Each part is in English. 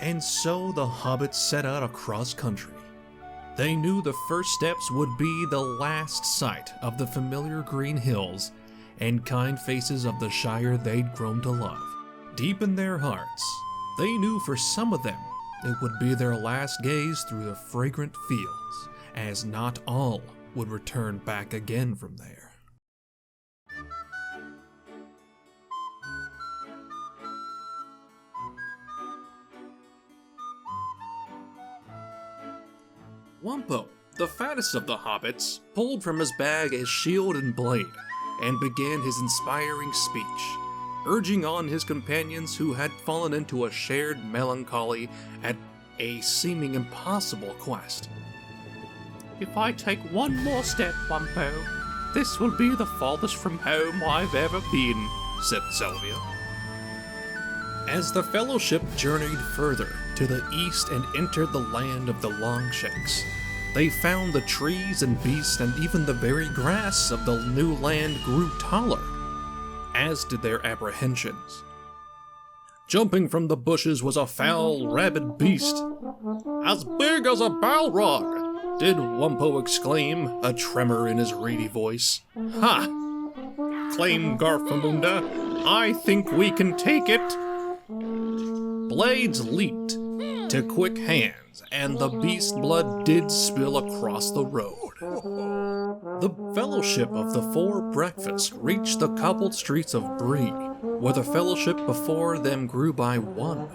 And so the hobbits set out across country. They knew the first steps would be the last sight of the familiar green hills and kind faces of the shire they'd grown to love. Deep in their hearts, they knew for some of them it would be their last gaze through the fragrant fields, as not all would return back again from there. Wumpo, the fattest of the hobbits, pulled from his bag a shield and blade, and began his inspiring speech, urging on his companions who had fallen into a shared melancholy at a seeming impossible quest. If I take one more step, Wumpo, this will be the farthest from home I've ever been, said Salvia. As the fellowship journeyed further to the east and entered the land of the Longshanks, they found the trees and beasts and even the very grass of the new land grew taller, as did their apprehensions. Jumping from the bushes was a foul, rabid beast, as big as a Balrog, did Wumpo exclaim, a tremor in his reedy voice. Ha! Claimed Garfamunda, I think we can take it. Blades leaped to quick hands, and the beast blood did spill across the road. The fellowship of the Four Breakfast reached the cobbled streets of Bree, where the fellowship before them grew by one.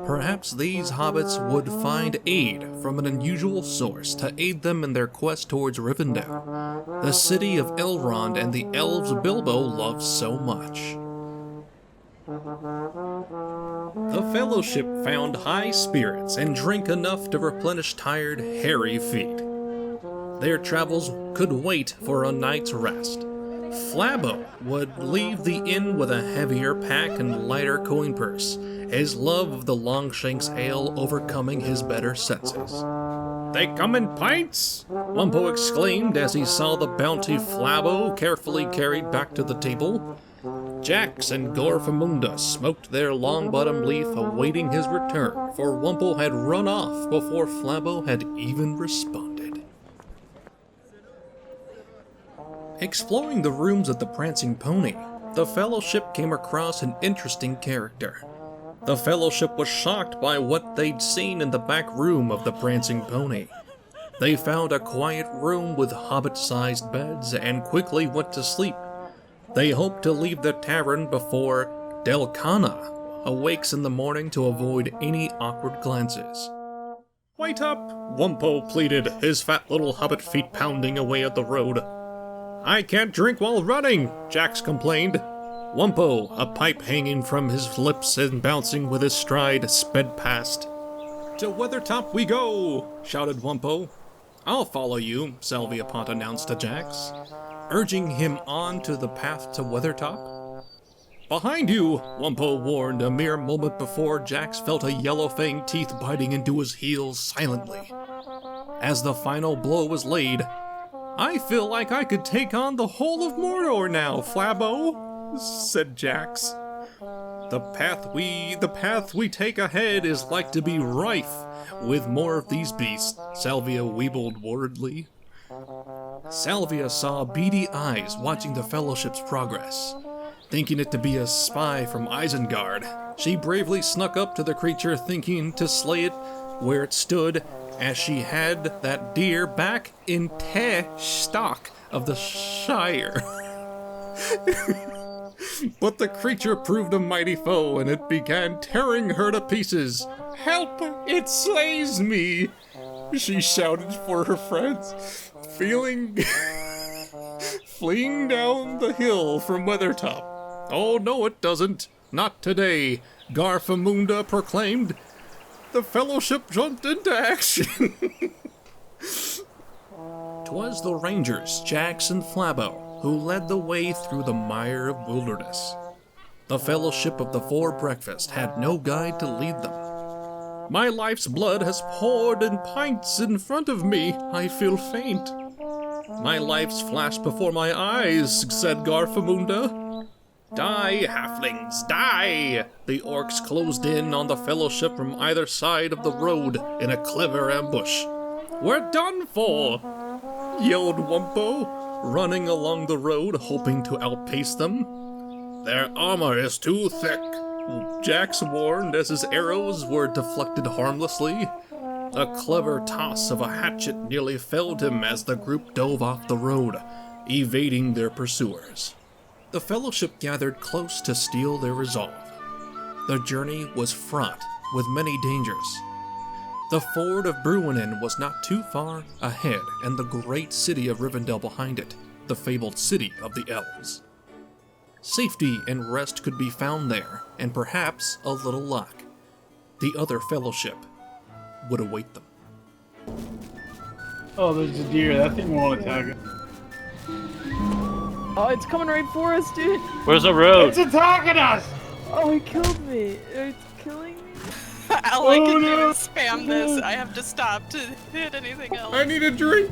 Perhaps these hobbits would find aid from an unusual source to aid them in their quest towards Rivendell, the city of Elrond and the elves Bilbo loved so much. The fellowship found high spirits and drank enough to replenish tired, hairy feet. Their travels could wait for a night's rest. Flabo would leave the inn with a heavier pack and lighter coin purse, his love of the Longshanks ale overcoming his better senses. "They come in pints!" Wumpo exclaimed as he saw the bounty Flabo carefully carried back to the table. Jax and Gorfamunda smoked their long-bottom leaf awaiting his return, for Wumpo had run off before Flabo had even responded. Exploring the rooms of the Prancing Pony, the Fellowship came across an interesting character. The Fellowship was shocked by what they'd seen in the back room of the Prancing Pony. They found a quiet room with hobbit-sized beds and quickly went to sleep. They hoped to leave the tavern before Delcana awakes in the morning to avoid any awkward glances. "Wait up," Wumpo pleaded, his fat little hobbit feet pounding away at the road. "I can't drink while running," Jax complained. Wumpo, a pipe hanging from his lips and bouncing with his stride, sped past. "To Weathertop we go!" shouted Wumpo. "I'll follow you," Salvia Pont announced to Jax, urging him on to the path to Weathertop. "Behind you," Wumpo warned a mere moment before Jax felt a yellow-fanged teeth biting into his heels silently. As the final blow was laid, "I feel like I could take on the whole of Mordor now, Flabo," said Jax. The path we take ahead is like to be rife with more of these beasts," Salvia weebled worriedly. Salvia saw beady eyes watching the Fellowship's progress. Thinking it to be a spy from Isengard, she bravely snuck up to the creature thinking to slay it where it stood, as she had that deer back in stock of the Shire. But the creature proved a mighty foe, and it began tearing her to pieces. "Help! It slays me!" she shouted for her friends, fleeing down the hill from Weathertop. "Oh, no, it doesn't. Not today," Garfamunda proclaimed. The Fellowship jumped into action. 'Twas the Rangers, Jax and Flabo, who led the way through the mire of wilderness. The Fellowship of the Four Breakfast had no guide to lead them. "My life's blood has poured in pints in front of me. I feel faint." "My life's flashed before my eyes," said Garfamunda. Die, halflings, die! The orcs closed in on the fellowship from either side of the road in a clever ambush. We're done for! Yelled Wumpo, running along the road hoping to outpace them. Their armor is too thick, Jax warned as his arrows were deflected harmlessly. A clever toss of a hatchet nearly felled him as the group dove off the road, evading their pursuers. The fellowship gathered close to steel their resolve. The journey was fraught with many dangers. The ford of Bruinen was not too far ahead, and the great city of Rivendell behind it, the fabled city of the elves. Safety and rest could be found there, and perhaps a little luck. The other fellowship would await them. Oh, there's a deer. That thing won't attack it. Oh, it's coming right for us, dude. Where's the road? It's attacking us! Oh, he killed me. It's killing me. All I can do is spam this. I have to stop to hit anything else. I need a drink!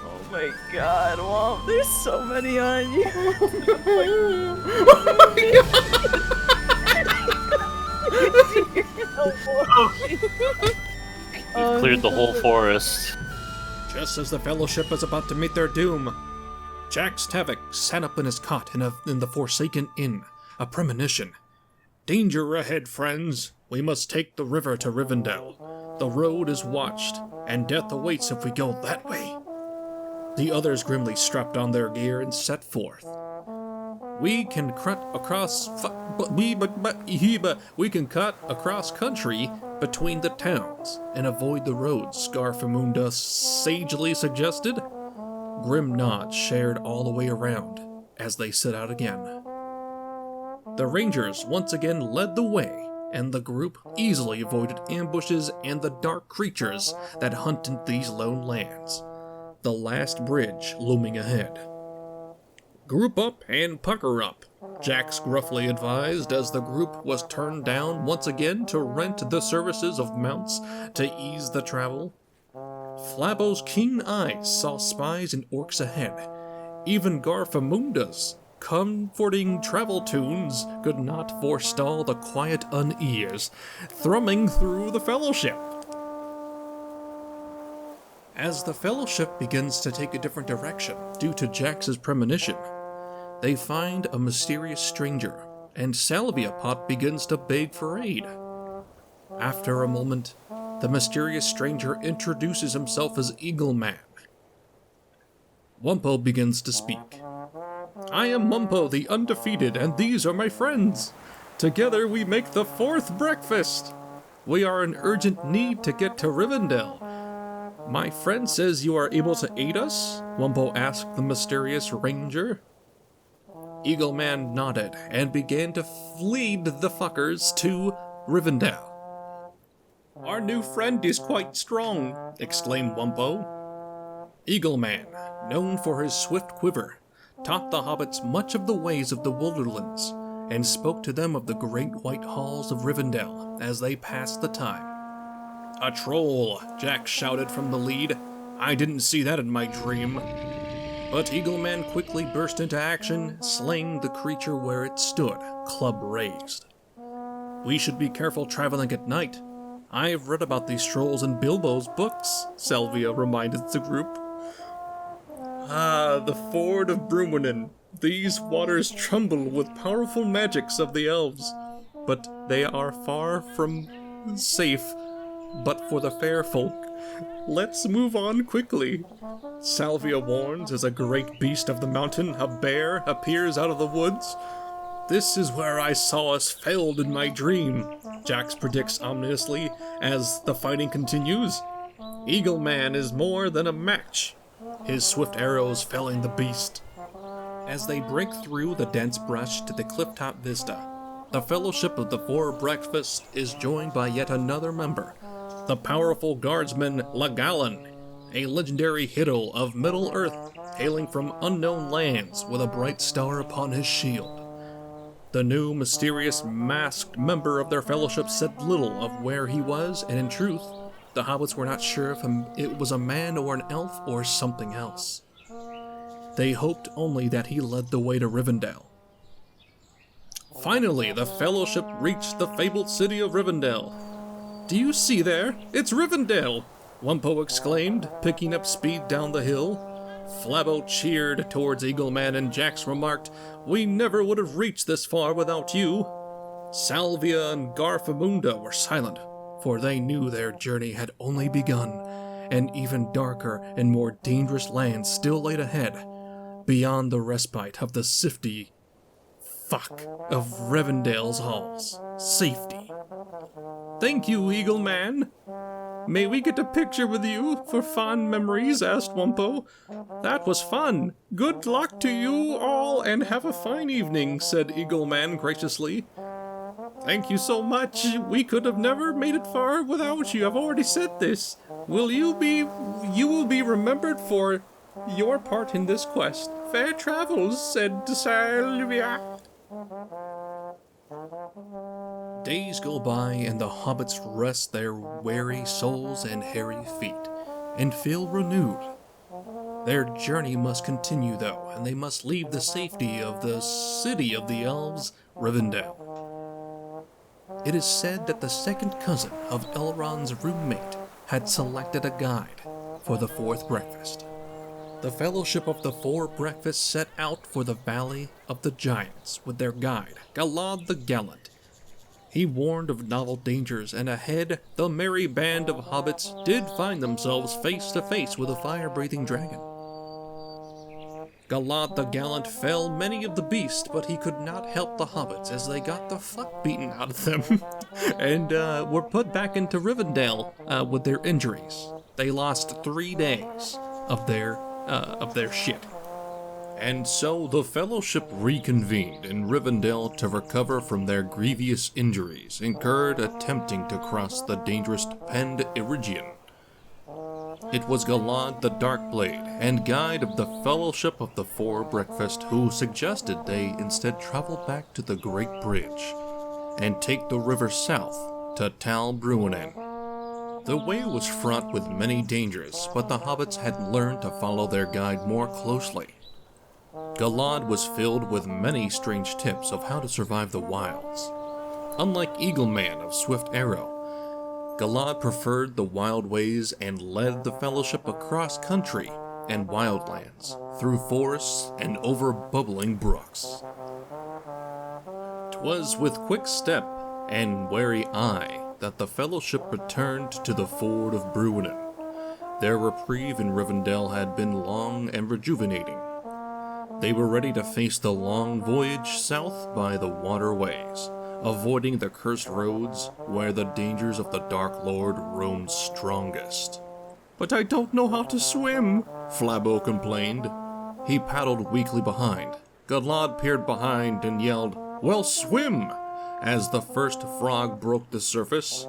Oh my god, Womp, there's so many on you. We've cleared the whole forest. Just as the fellowship was about to meet their doom, Jax Tavik sat up in his cot in the Forsaken Inn, a premonition. Danger ahead, friends. We must take the river to Rivendell. The road is watched, and death awaits if we go that way. The others grimly strapped on their gear and set forth. We can cut across country between the towns and avoid the roads, Scarfamunda sagely suggested. Grim nods shared all the way around as they set out again. The rangers once again led the way, and the group easily avoided ambushes and the dark creatures that hunted these lone lands. The last bridge looming ahead. Group up and pucker up, Jax gruffly advised as the group was turned down once again to rent the services of mounts to ease the travel. Flabo's keen eyes saw spies and orcs ahead. Even Garfamunda's comforting travel tunes could not forestall the quiet unease thrumming through the fellowship. As the fellowship begins to take a different direction due to Jax's premonition, they find a mysterious stranger, and Salviapot begins to beg for aid. After a moment, the mysterious stranger introduces himself as Eagleman. Wumpo begins to speak. I am Mumpo the Undefeated, and these are my friends. Together we make the 4th breakfast. We are in urgent need to get to Rivendell. My friend says you are able to aid us? Wumpo asked the mysterious ranger. Eagleman nodded and began to lead the fuckers to Rivendell. Our new friend is quite strong, exclaimed Wumpo. Eagleman, known for his swift quiver, taught the hobbits much of the ways of the Wilderlands, and spoke to them of the great white halls of Rivendell as they passed the time. A troll, Jack shouted from the lead. I didn't see that in my dream. But Eagleman quickly burst into action, slaying the creature where it stood, club raised. We should be careful traveling at night. I've read about these trolls in Bilbo's books, Salvia reminded the group. Ah, the ford of Bruinen. These waters tremble with powerful magics of the elves, but they are far from safe. But for the fair folk, let's move on quickly. Salvia warns as a great beast of the mountain, a bear, appears out of the woods. This is where I saw us felled in my dream, Jax predicts ominously as the fighting continues. Eagleman is more than a match, his swift arrows felling the beast. As they break through the dense brush to the clifftop vista, the Fellowship of the 4 Breakfasts is joined by yet another member, the powerful guardsman Legallan, a legendary hero of Middle-earth, hailing from unknown lands with a bright star upon his shield. The new, mysterious, masked member of their fellowship said little of where he was, and in truth, the hobbits were not sure if it was a man or an elf or something else. They hoped only that he led the way to Rivendell. Finally, the Fellowship reached the fabled city of Rivendell. "Do you see there? It's Rivendell!" Wumpo exclaimed, picking up speed down the hill. Flabo cheered towards Eagleman, and Jax remarked, "We never would have reached this far without you." Salvia and Garfamunda were silent, for they knew their journey had only begun, and even darker and more dangerous lands still laid ahead, beyond the respite of the sifty of Rivendell's halls. Safety. "Thank you, Eagleman. May we get a picture with you for fond memories?" asked Wumpo. "That was fun. Good luck to you all and have a fine evening," said Eagleman graciously. "Thank you so much. We could have never made it far without you. I've already said this. You will be remembered for your part in this quest. Fair travels," said Salvia. Days go by, and the hobbits rest their weary souls and hairy feet, and feel renewed. Their journey must continue, though, and they must leave the safety of the city of the elves, Rivendell. It is said that the second cousin of Elrond's roommate had selected a guide for the fourth breakfast. The Fellowship of the Four Breakfasts set out for the Valley of the Giants with their guide, Galad the Gallant. He warned of novel dangers, and ahead, the merry band of hobbits did find themselves face to face with a fire-breathing dragon. Galad the Gallant fell many of the beasts, but he could not help the hobbits as they got the fuck beaten out of them and were put back into Rivendell with their injuries. They lost 3 days of their shit. And so the Fellowship reconvened in Rivendell to recover from their grievous injuries incurred attempting to cross the dangerous Pend Irigian. It was Galad the Darkblade and guide of the Fellowship of the Four Breakfast who suggested they instead travel back to the Great Bridge and take the river south to Tal Bruinen. The way was fraught with many dangers, but the hobbits had learned to follow their guide more closely. Galad was filled with many strange tips of how to survive the wilds. Unlike Eagleman of Swift Arrow, Galad preferred the wild ways and led the Fellowship across country and wildlands, through forests and over bubbling brooks. 'Twas with quick step and wary eye that the Fellowship returned to the ford of Bruinen. Their reprieve in Rivendell had been long and rejuvenating. They were ready to face the long voyage south by the waterways, avoiding the cursed roads where the dangers of the Dark Lord roamed strongest. "But I don't know how to swim," Flabo complained. He paddled weakly behind. Galad peered behind and yelled, "Well, swim!" as the first frog broke the surface.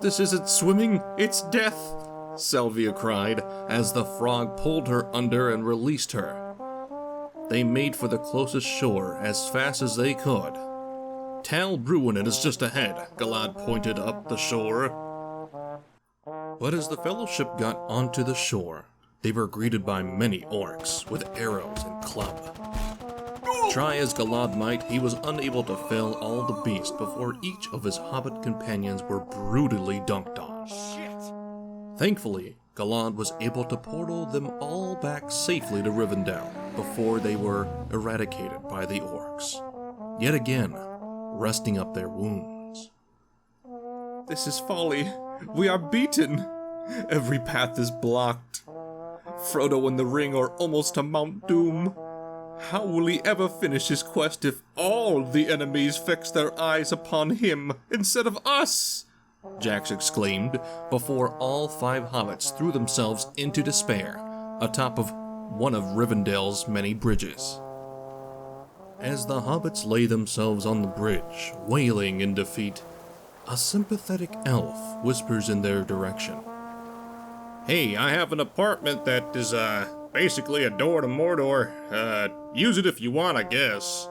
"This isn't swimming, it's death," Salvia cried as the frog pulled her under and released her. They made for the closest shore as fast as they could. "Tal Bruinen is just ahead," Galad pointed up the shore. But as the Fellowship got onto the shore, they were greeted by many orcs with arrows and club. Try as Galad might, he was unable to fell all the beasts before each of his hobbit companions were brutally dunked on. Thankfully, Galad was able to portal them all back safely to Rivendell before they were eradicated by the orcs, yet again resting up their wounds. "This is folly. We are beaten. Every path is blocked. Frodo and the ring are almost to Mount Doom. How will he ever finish his quest if all the enemies fix their eyes upon him instead of us?" Jax exclaimed before all 5 hobbits threw themselves into despair atop of one of Rivendell's many bridges. As the hobbits lay themselves on the bridge, wailing in defeat, a sympathetic elf whispers in their direction. "Hey, I have an apartment that is, basically a door to Mordor. Use it if you want, I guess.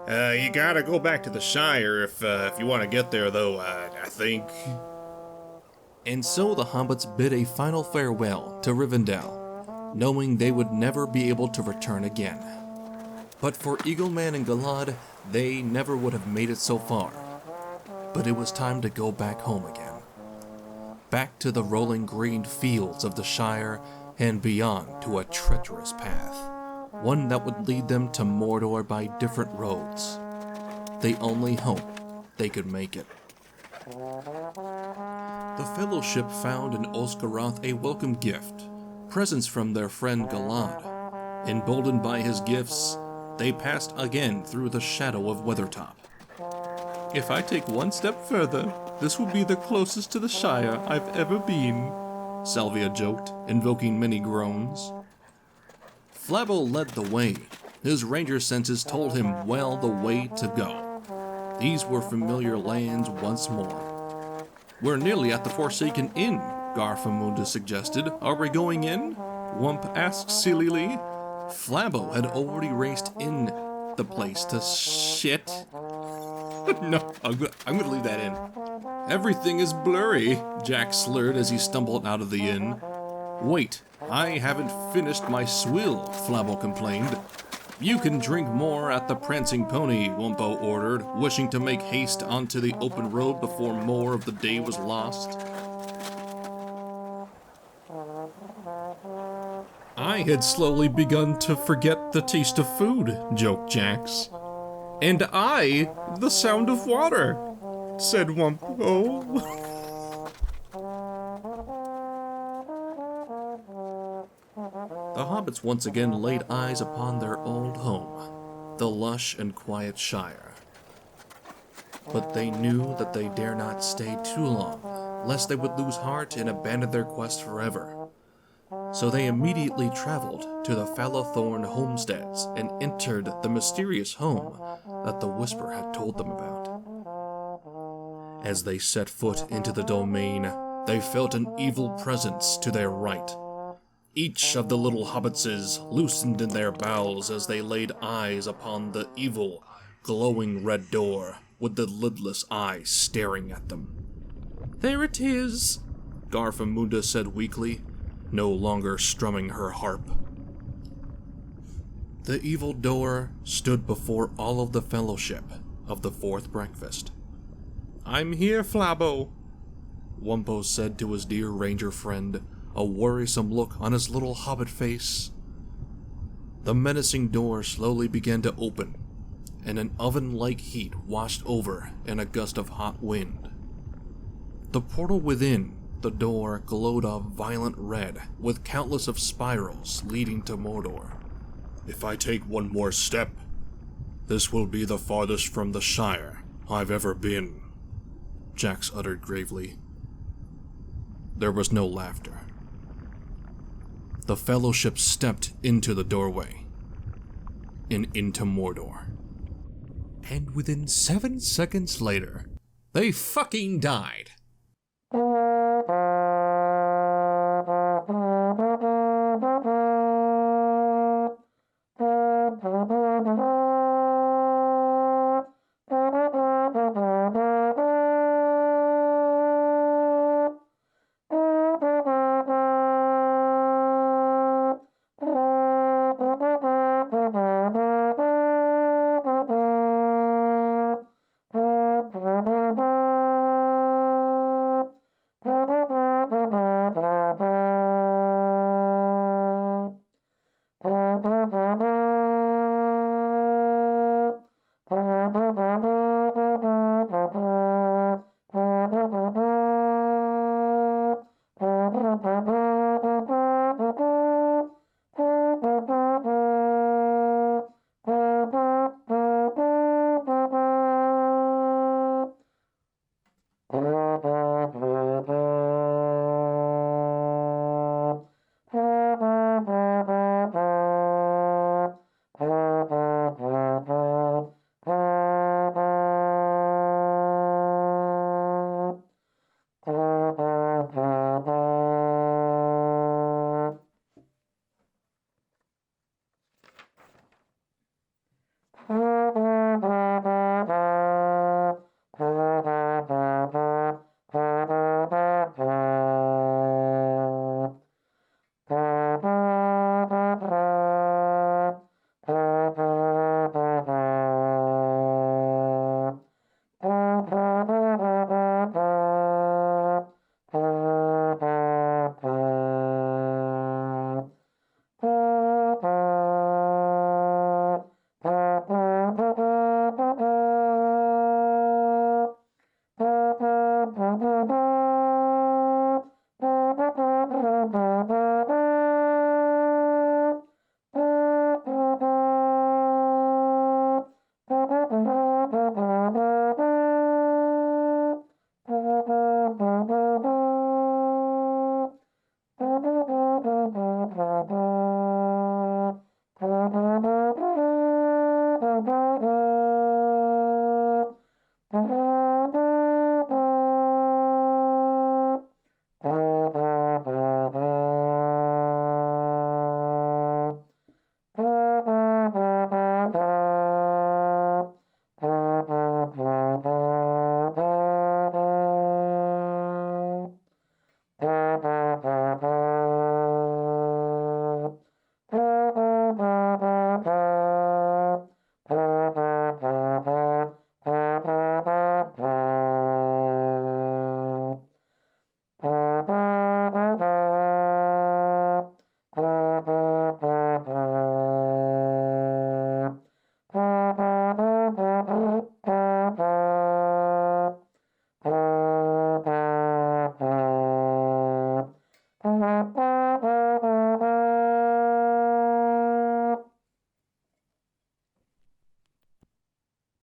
You gotta go back to the Shire if you want to get there, though, I think." And so the hobbits bid a final farewell to Rivendell. knowing they would never be able to return again. But for Eagleman and Galad, they never would have made it so far. But it was time to go back home again. Back to the rolling green fields of the Shire and beyond to a treacherous path, one that would lead them to Mordor by different roads. They only hoped they could make it. The Fellowship found in Oscaroth a welcome gift, presents from their friend Galad. Emboldened by his gifts, they passed again through the shadow of Weathertop. If I take one step further, this will be the closest to the Shire I've ever been, Salvia joked, invoking many groans. Flabo led the way. His ranger senses told him well the way to go. These were familiar lands once more. We're nearly at the Forsaken Inn, Garfamunda suggested. Are we going in? Wump asked sillily. Flabo had already raced in the place to shit. No, I'm gonna leave that in. Everything is blurry, Jack slurred as he stumbled out of the inn. Wait, I haven't finished my swill, Flabo complained. You can drink more at the Prancing Pony, Wumpo ordered, wishing to make haste onto the open road before more of the day was lost. I had slowly begun to forget the taste of food, joked Jax. And I, the sound of water, said Wumpo. The hobbits once again laid eyes upon their old home, the lush and quiet Shire. But they knew that they dare not stay too long, lest they would lose heart and abandon their quest forever. So they immediately traveled to the Fallowthorn homesteads and entered the mysterious home that the Whisper had told them about. As they set foot into the domain, they felt an evil presence to their right. Each of the little hobbitses loosened in their bowels as they laid eyes upon the evil, glowing red door with the lidless eyes staring at them. There it is, Garfamunda said weakly, no longer strumming her harp. The evil door stood before all of the Fellowship of the Fourth Breakfast. I'm here, Flabo, Wumpo said to his dear ranger friend, a worrisome look on his little hobbit face. The menacing door slowly began to open, and an oven-like heat washed over in a gust of hot wind. The portal within the door glowed a violent red, with countless of spirals leading to Mordor. If I take one more step, this will be the farthest from the Shire I've ever been, Jax uttered gravely. There was no laughter. The Fellowship stepped into the doorway and into Mordor. And within 7 seconds later, they fucking died.